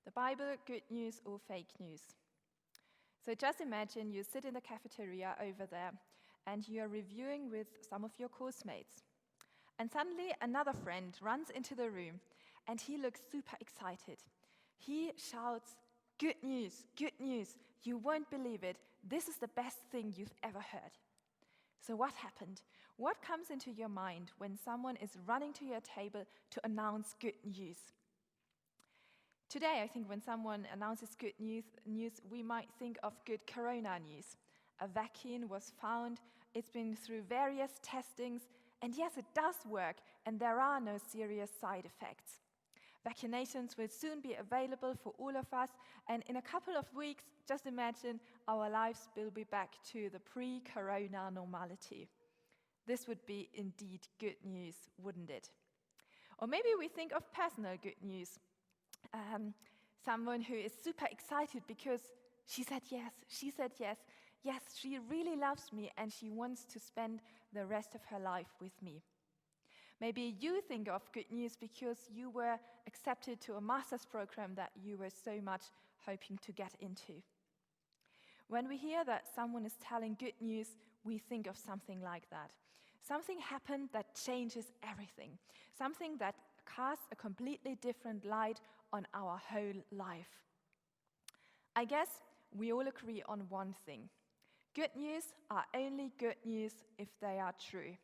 The Bible, good news or fake news? So just imagine you sit in the cafeteria over there and you are reviewing with some of your course mates. And suddenly another friend runs into the room and he looks super excited. He shouts, good news, you won't believe it. This is the best thing you've ever heard. So what happened? What comes into your mind when someone is running to your table to announce good news? Today, I think when someone announces good news, we might think of good corona news. A vaccine was found, it's been through various testings, and yes, it does work, and there are no serious side effects. Vaccinations will soon be available for all of us, and in a couple of weeks, just imagine our lives will be back to the pre-corona normality. This would be indeed good news, wouldn't it? Or maybe we think of personal good news. Someone who is super excited because she said yes. Yes, she really loves me and she wants to spend the rest of her life with me. Maybe you think of good news because you were accepted to a master's program that you were so much hoping to get into. When we hear that someone is telling good news, we think of something like that. Something happened that changes everything. Something that casts a completely different light on our whole life. I guess we all agree on one thing. Good news are only good news if they are true.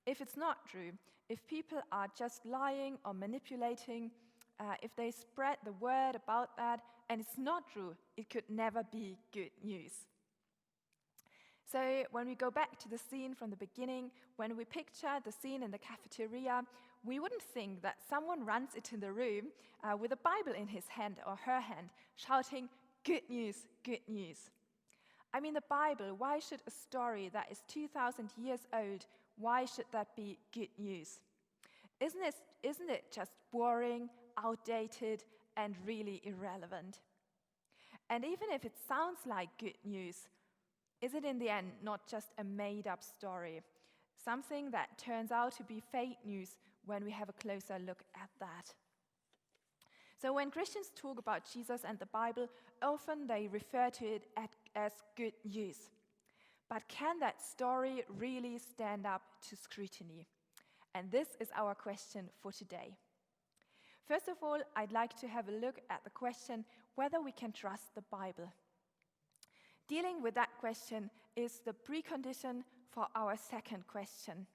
If it's not true, if people are just lying or manipulating, if they spread the word about that and it's not true, it could never be good news. So when we go back to the scene from the beginning, when we picture the scene in the cafeteria, we wouldn't think that someone runs into the room with a Bible in his hand or her hand, shouting, good news, good news. I mean, the Bible, why should a story that is 2,000 years old, why should that be good news? Isn't it just boring, outdated, and really irrelevant? And even if it sounds like good news, is it in the end not just a made-up story? Something that turns out to be fake news when we have a closer look at that. So when Christians talk about Jesus and the Bible, often they refer to it as good news. But can that story really stand up to scrutiny? And this is our question for today. First of all, I'd like to have a look at the question whether we can trust the Bible. Dealing with that question is the precondition for our second question.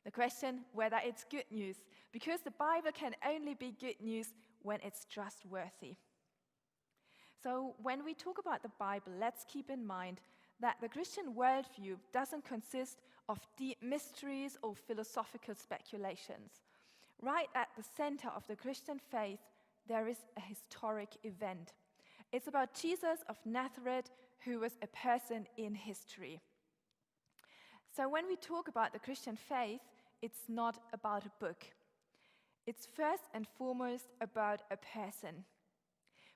The question whether it's good news, because the Bible can only be good news when it's trustworthy. So when we talk about the Bible, let's keep in mind that the Christian worldview doesn't consist of deep mysteries or philosophical speculations. Right at the center of the Christian faith, there is a historic event. It's about Jesus of Nazareth, who was a person in history. So when we talk about the Christian faith, it's not about a book. It's first and foremost about a person.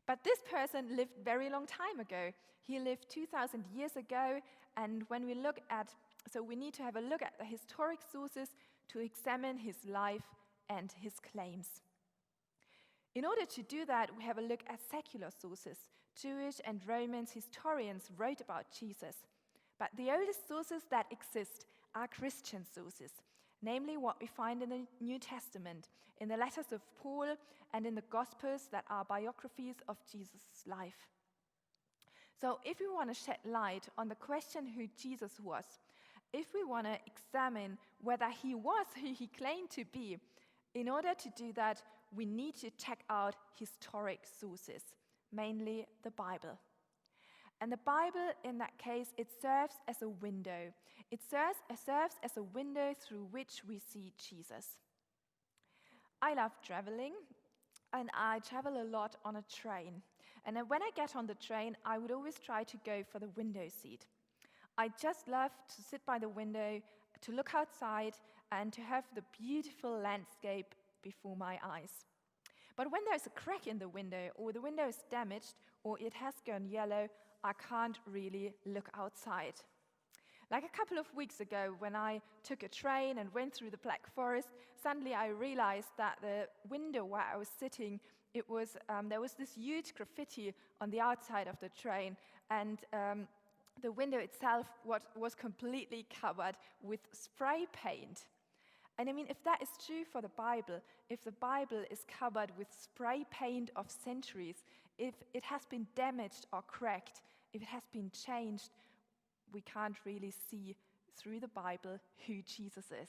But this person lived very long time ago. He lived 2,000 years ago, and when we we need to have a look at the historic sources to examine his life and his claims. In order to do that, we have a look at secular sources. Jewish and Roman historians wrote about Jesus. But the oldest sources that exist are Christian sources, namely what we find in the New Testament, in the letters of Paul, and in the Gospels that are biographies of Jesus' life. So if we want to shed light on the question who Jesus was, if we want to examine whether he was who he claimed to be, in order to do that, we need to check out historic sources, mainly the Bible. And the Bible, in that case, it serves as a window. It serves as a window through which we see Jesus. I love traveling, and I travel a lot on a train. And when I get on the train, I would always try to go for the window seat. I just love to sit by the window, to look outside, and to have the beautiful landscape before my eyes. But when there's a crack in the window, or the window is damaged, or it has gone yellow, I can't really look outside. Like a couple of weeks ago, when I took a train and went through the Black Forest, suddenly I realized that the window where I was sitting there was this huge graffiti on the outside of the train, and the window itself was completely covered with spray paint. And I mean, if that is true for the Bible, if the Bible is covered with spray paint of centuries, if it has been damaged or cracked, if it has been changed, we can't really see through the Bible who Jesus is.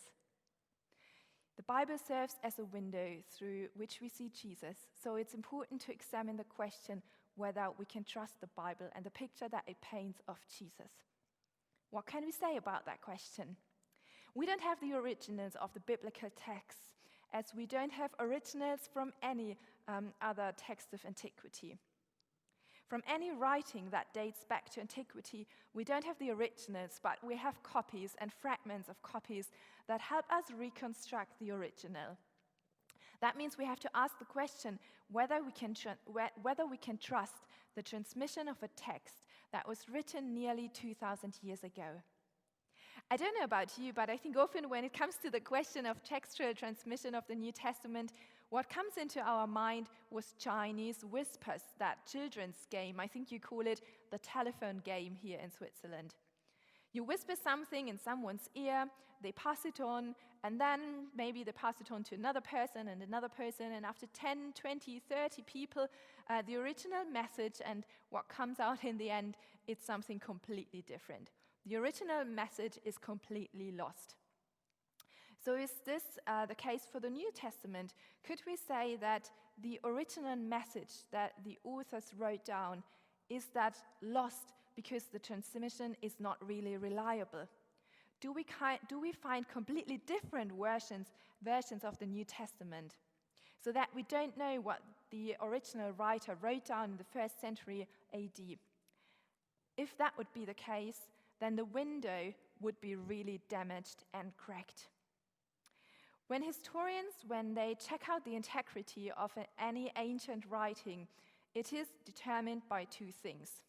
The Bible serves as a window through which we see Jesus, so it's important to examine the question whether we can trust the Bible and the picture that it paints of Jesus. What can we say about that question? We don't have the originals of the biblical texts, as we don't have originals from any other text of antiquity. From any writing that dates back to antiquity, we don't have the originals, but we have copies and fragments of copies that help us reconstruct the original. That means we have to ask the question whether we can trust the transmission of a text that was written nearly 2,000 years ago. I don't know about you, but I think often when it comes to the question of textual transmission of the New Testament, what comes into our mind was Chinese whispers, that children's game. I think you call it the telephone game here in Switzerland. You whisper something in someone's ear, they pass it on, and then maybe they pass it on to another person, and after 10, 20, 30 people, the original message and what comes out in the end, it's something completely different. The original message is completely lost. So is this the case for the New Testament? Could we say that the original message that the authors wrote down is that lost because the transmission is not really reliable? Do we find completely different versions of the New Testament, so that we don't know what the original writer wrote down in the 1st century AD? If that would be the case, then the window would be really damaged and cracked. When historians, when they check out the integrity of any ancient writing, it is determined by two things.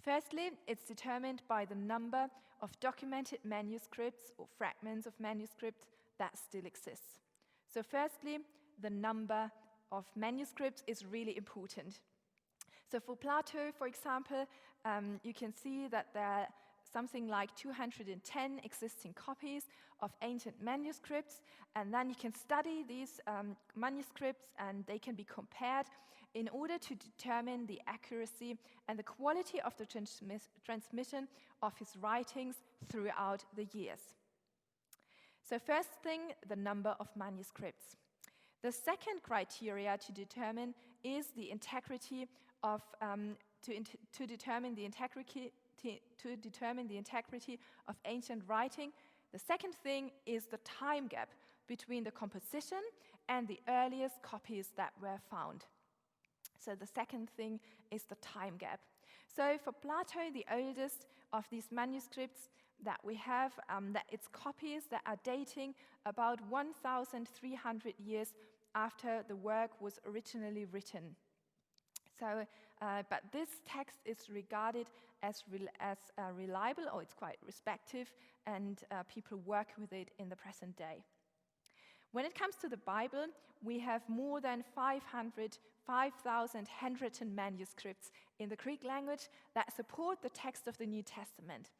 Firstly, it's determined by the number of documented manuscripts or fragments of manuscripts that still exist. So firstly, the number of manuscripts is really important. So for Plato, for example, you can see that there are something like 210 existing copies of ancient manuscripts, and then you can study these manuscripts and they can be compared in order to determine the accuracy and the quality of the transmission of his writings throughout the years. So first thing, the number of manuscripts. The second criteria to determine is the integrity of to determine the integrity of ancient writing. The second thing is the time gap between the composition and the earliest copies that were found. So the second thing is the time gap. So for Plato, the oldest of these manuscripts that we have, that it's copies that are dating about 1,300 years after the work was originally written. So, but this text is regarded as reliable, or it's quite respective, and people work with it in the present day. When it comes to the Bible, we have more than 5,000 handwritten manuscripts in the Greek language that support the text of the New Testament.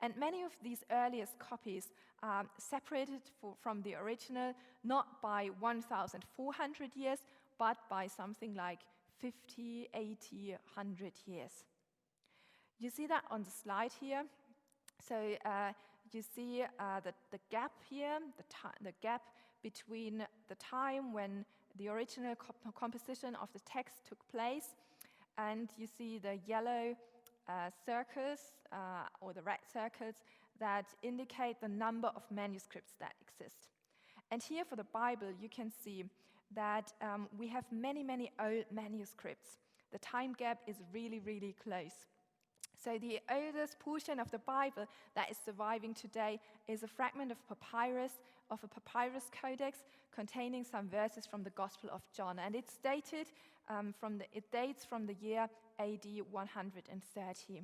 And many of these earliest copies are separated from the original not by 1,400 years, but by something like 50, 80, 100 years. You see that on the slide here. So you see the gap here, the gap between the time when the original composition of the text took place, and you see the yellow circles or the red circles that indicate the number of manuscripts that exist. And here for the Bible, you can see that we have many, many old manuscripts. The time gap is really, really close. So the oldest portion of the Bible that is surviving today is a fragment of a papyrus codex containing some verses from the Gospel of John, and it dates from the year AD 130.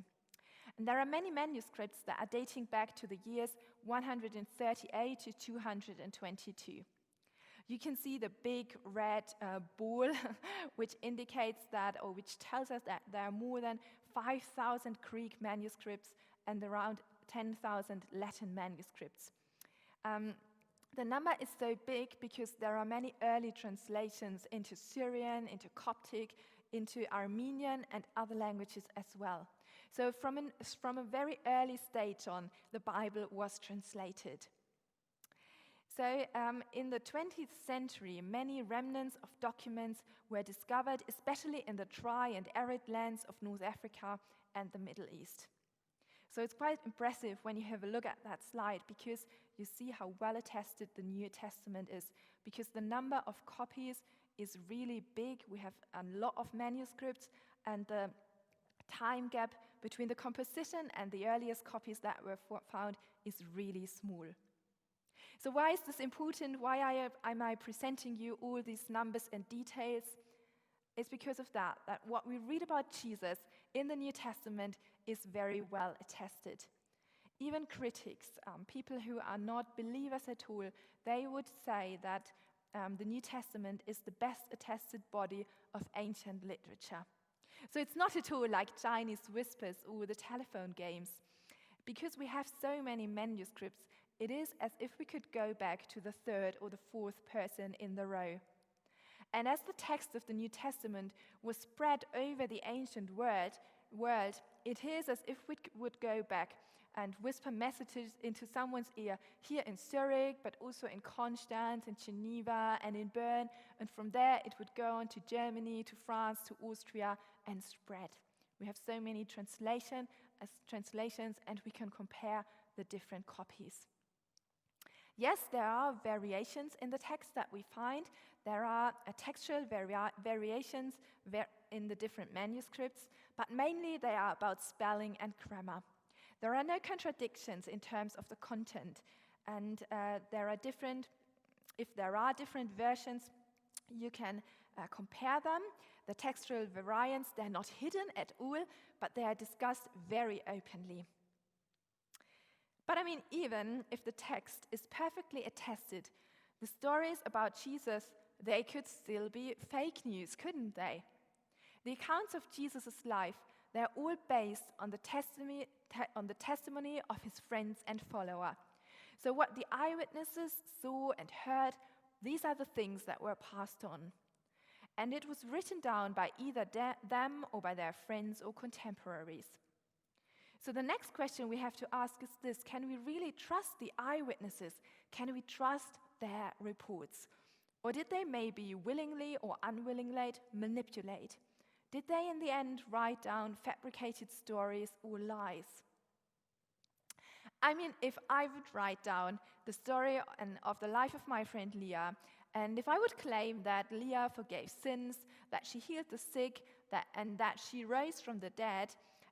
And there are many manuscripts that are dating back to the years 138 to 222. You can see the big red ball, which indicates that, or which tells us that there are more than 5,000 Greek manuscripts and around 10,000 Latin manuscripts. The number is so big because there are many early translations into Syrian, into Coptic, into Armenian and other languages as well. So from a very early stage on, the Bible was translated. So in the 20th century, many remnants of documents were discovered, especially in the dry and arid lands of North Africa and the Middle East. So it's quite impressive when you have a look at that slide, because you see how well attested the New Testament is, because the number of copies is really big. We have a lot of manuscripts, and the time gap between the composition and the earliest copies that were found is really small. So why is this important? Why am I presenting you all these numbers and details? It's because of that what we read about Jesus in the New Testament is very well attested. Even critics, people who are not believers at all, they would say that the New Testament is the best attested body of ancient literature. So it's not at all like Chinese whispers or the telephone games. Because we have so many manuscripts, it is as if we could go back to the third or the fourth person in the row. And as the text of the New Testament was spread over the ancient world, it is as if we would go back and whisper messages into someone's ear here in Zurich, but also in Constance, in Geneva, and in Bern. And from there, it would go on to Germany, to France, to Austria, and spread. We have so many translations, and we can compare the different copies. Yes, there are variations in the text that we find. There are textual variations in the different manuscripts, but mainly they are about spelling and grammar. There are no contradictions in terms of the content, and if there are different versions, you can compare them. The textual variants, they're not hidden at all, but they are discussed very openly. But even if the text is perfectly attested, the stories about Jesus, they could still be fake news, couldn't they? The accounts of Jesus' life, they're all based on the testimony of his friends and followers. So what the eyewitnesses saw and heard, these are the things that were passed on. And it was written down by either them or by their friends or contemporaries. So the next question we have to ask is this: can we really trust the eyewitnesses? Can we trust their reports? Or did they maybe willingly or unwillingly manipulate? Did they in the end write down fabricated stories or lies? If I would write down the story of the life of my friend Leah, and if I would claim that Leah forgave sins, that she healed the sick, and that she rose from the dead,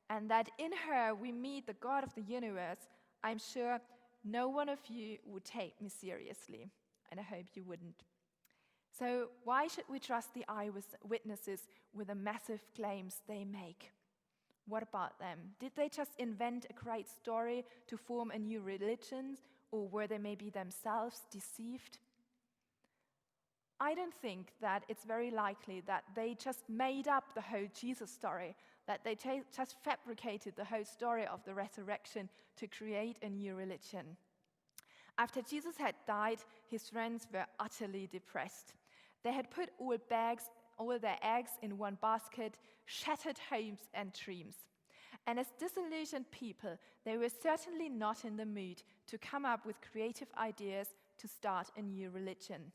and that in her we meet the God of the universe, I'm sure no one of you would take me seriously, and I hope you wouldn't. So why should we trust the eyewitnesses with the massive claims they make? What about them? Did they just invent a great story to form a new religion, or were they maybe themselves deceived? I don't think that it's very likely that they just made up the whole Jesus story, that they just fabricated the whole story of the resurrection to create a new religion. After Jesus had died, his friends were utterly depressed. They had put all their eggs in one basket, shattered hopes and dreams. And as disillusioned people, they were certainly not in the mood to come up with creative ideas to start a new religion.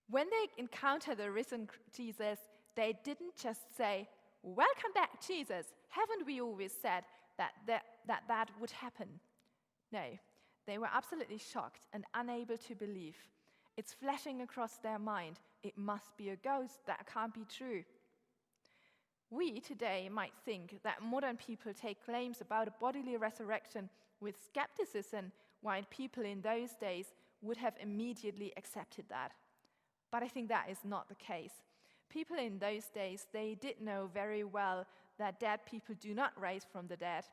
When they encountered the risen Jesus, they didn't just say, "Welcome back, Jesus. Haven't we always said that would happen?" No, they were absolutely shocked and unable to believe. It's flashing across their mind. It must be a ghost. That can't be true. We today might think that modern people take claims about a bodily resurrection with skepticism, while people in those days would have immediately accepted that. But I think that is not the case. People in those days, they did know very well that dead people do not rise from the dead.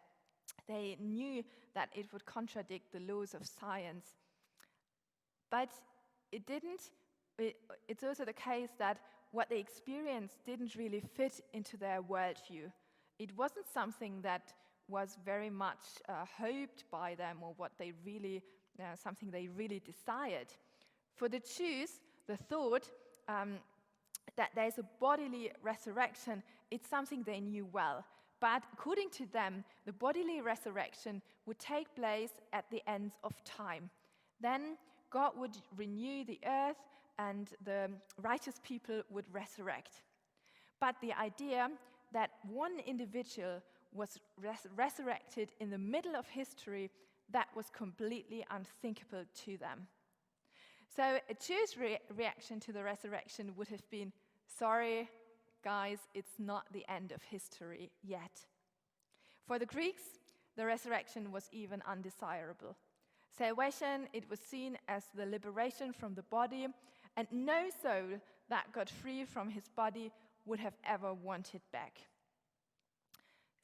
They knew that it would contradict the laws of science. But it's also the case that what they experienced didn't really fit into their worldview. It wasn't something that was very much hoped by them or something they really desired. For the Jews, the thought that there's a bodily resurrection, it's something they knew well. But according to them, the bodily resurrection would take place at the end of time. Then God would renew the earth and the righteous people would resurrect. But the idea that one individual was resurrected in the middle of history, that was completely unthinkable to them. So a Jewish reaction to the resurrection would have been, sorry, guys, it's not the end of history yet. For the Greeks, the resurrection was even undesirable. Salvation, it was seen as the liberation from the body, and no soul that got free from his body would have ever wanted back.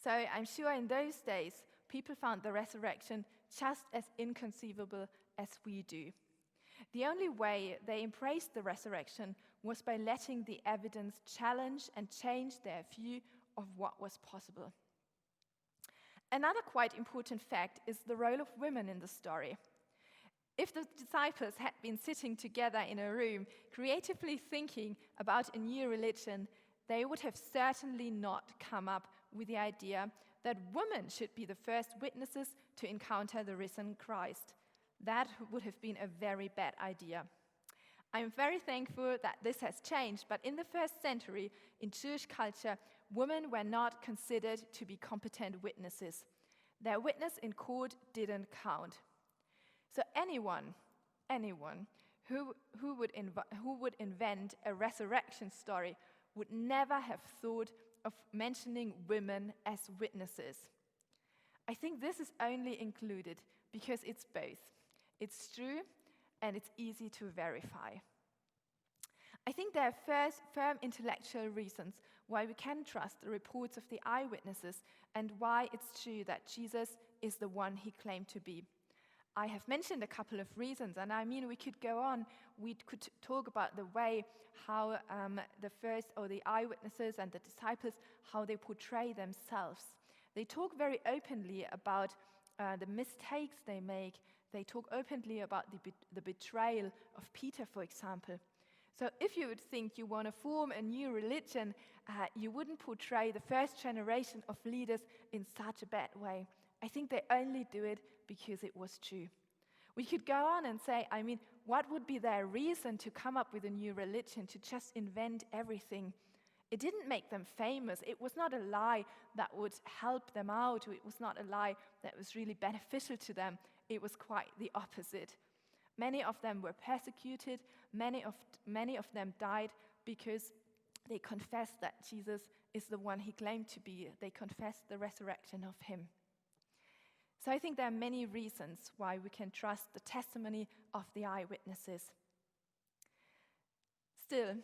So I'm sure in those days, people found the resurrection just as inconceivable as we do. The only way they embraced the resurrection was by letting the evidence challenge and change their view of what was possible. Another quite important fact is the role of women in the story. If the disciples had been sitting together in a room, creatively thinking about a new religion, they would have certainly not come up with the idea that women should be the first witnesses to encounter the risen Christ. That would have been a very bad idea. I'm very thankful that this has changed, but in the first century, in Jewish culture, women were not considered to be competent witnesses. Their witness in court didn't count. So anyone who would invent a resurrection story would never have thought of mentioning women as witnesses. I think this is only included because it's both. It's true and it's easy to verify. I think there are firm intellectual reasons why we can trust the reports of the eyewitnesses and why it's true that Jesus is the one he claimed to be. I have mentioned a couple of reasons, and I mean we could go on. We could talk about the way how the eyewitnesses and the disciples, how they portray themselves. They talk very openly about the mistakes they make. They talk openly about the betrayal of Peter, for example. So if you would think you want to form a new religion, you wouldn't portray the first generation of leaders in such a bad way. I think they only do it because it was true. We could go on and say, what would be their reason to come up with a new religion, to just invent everything? It didn't make them famous. It was not a lie that would help them out. It was not a lie that was really beneficial to them. It was quite the opposite. Many of them were persecuted. Many of them died because they confessed that Jesus is the one he claimed to be. They confessed the resurrection of him. So I think there are many reasons why we can trust the testimony of the eyewitnesses. Still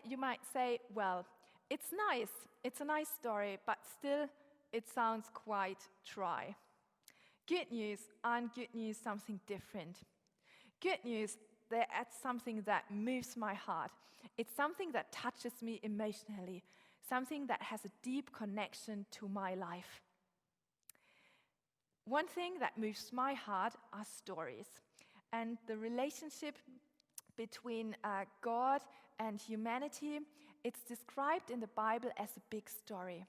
you might say, well, it's nice. It's a nice story, but still it sounds quite dry. Good news and good news, something different. Good news, that's something that moves my heart. It's something that touches me emotionally, something that has a deep connection to my life. One thing that moves my heart are stories, and the relationship between God and humanity, it's described in the Bible as a big story.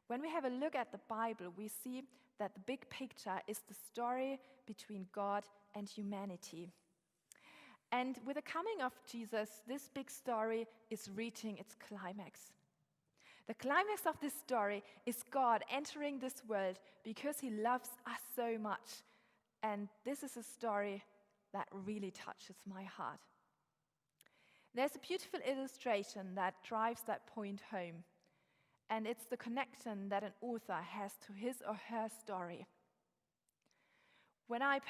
When we have a look at the Bible, we see that the big picture is the story between God and humanity. And with the coming of Jesus, this big story is reaching its climax. The climax of this story is God entering this world because he loves us so much. And this is a story that really touches my heart. There's a beautiful illustration that drives that point home. And it's the connection that an author has to his or her story. When I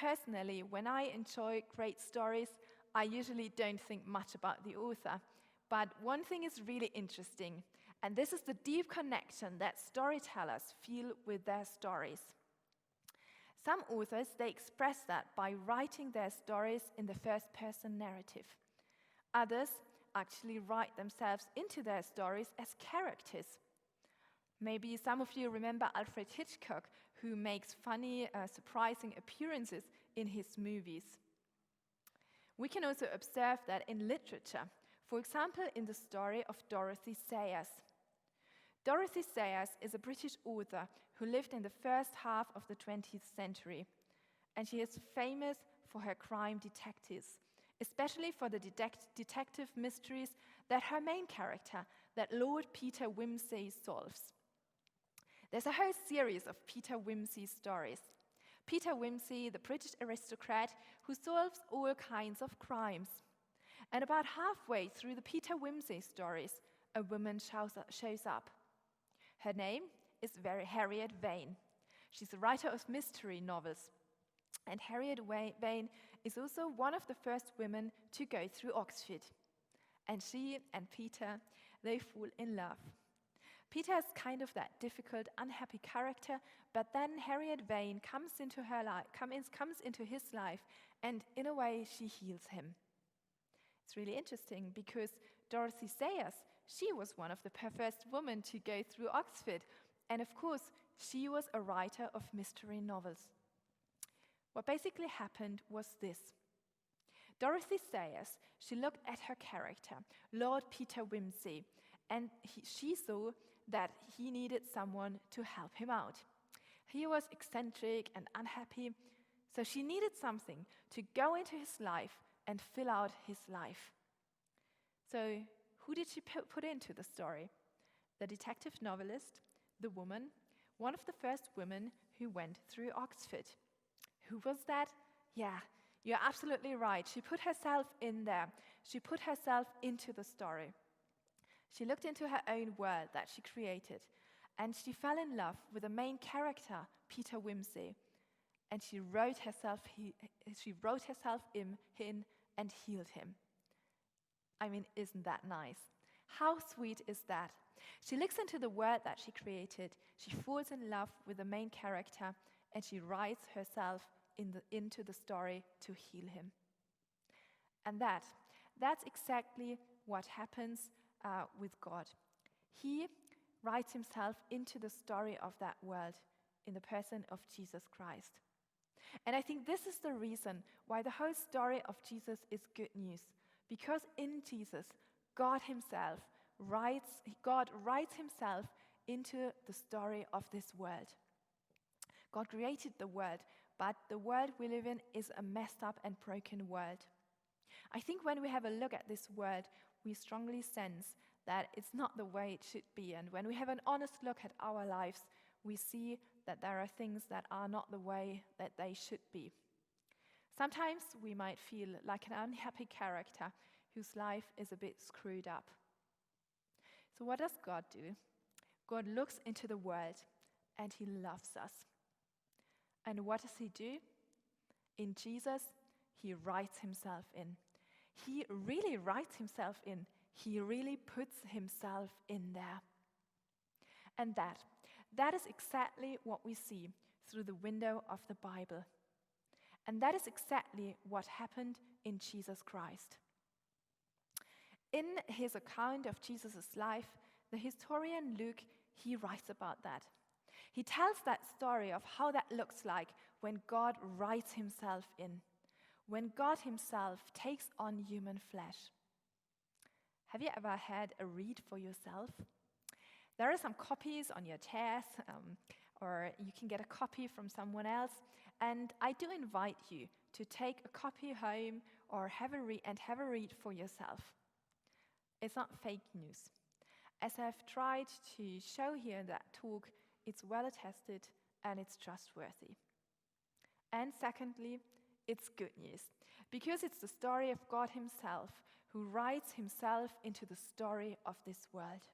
enjoy great stories, I usually don't think much about the author. But one thing is really interesting, and this is the deep connection that storytellers feel with their stories. Some authors, they express that by writing their stories in the first-person narrative. Others actually write themselves into their stories as characters. Maybe some of you remember Alfred Hitchcock, who makes funny, surprising appearances in his movies. We can also observe that in literature, for example, in the story of Dorothy Sayers. Dorothy Sayers is a British author who lived in the first half of the 20th century, and she is famous for her crime detectives, especially for the detective mysteries that her main character, that Lord Peter Wimsey, solves. There's a whole series of Peter Wimsey stories. Peter Wimsey, the British aristocrat who solves all kinds of crimes. And about halfway through the Peter Wimsey stories, a woman shows up. Her name is Harriet Vane. She's a writer of mystery novels. And Harriet Vane is also one of the first women to go through Oxford. And she and Peter, they fall in love. Peter is kind of that difficult, unhappy character, but then Harriet Vane comes into his life, and in a way, she heals him. It's really interesting because Dorothy Sayers, she was one of the first women to go through Oxford, and of course, she was a writer of mystery novels. What basically happened was this. Dorothy Sayers, she looked at her character, Lord Peter Wimsey, and she saw that he needed someone to help him out. He was eccentric and unhappy, so she needed something to go into his life and fill out his life. So who did she put into the story? The detective novelist, the woman, one of the first women who went through Oxford. Who was that? Yeah, you're absolutely right. She put herself in there. She put herself into the story. She looked into her own world that she created, and she fell in love with the main character, Peter Wimsey, and she wrote herself in and healed him. I mean, isn't that nice? How sweet is that? She looks into the world that she created, she falls in love with the main character, and she writes herself into the story to heal him. And that's exactly what happens with God. He writes himself into the story of that world in the person of Jesus Christ. And I think this is the reason why the whole story of Jesus is good news. Because in Jesus, God writes himself into the story of this world. God created the world, but the world we live in is a messed up and broken world. I think when we have a look at this world, we strongly sense that it's not the way it should be. And when we have an honest look at our lives, we see that there are things that are not the way that they should be. Sometimes we might feel like an unhappy character whose life is a bit screwed up. So what does God do? God looks into the world and he loves us. And what does he do? In Jesus, he writes himself in. He really writes himself in. He really puts himself in there. And that is exactly what we see through the window of the Bible. And that is exactly what happened in Jesus Christ. In his account of Jesus' life, the historian Luke, he writes about that. He tells that story of how that looks like when God writes himself in, when God himself takes on human flesh. Have you ever had a read for yourself? There are some copies on your chairs, or you can get a copy from someone else, and I do invite you to take a copy home or have a read for yourself. It's not fake news. As I've tried to show here in that talk, it's well attested and it's trustworthy. And secondly, it's good news, because it's the story of God himself who writes himself into the story of this world.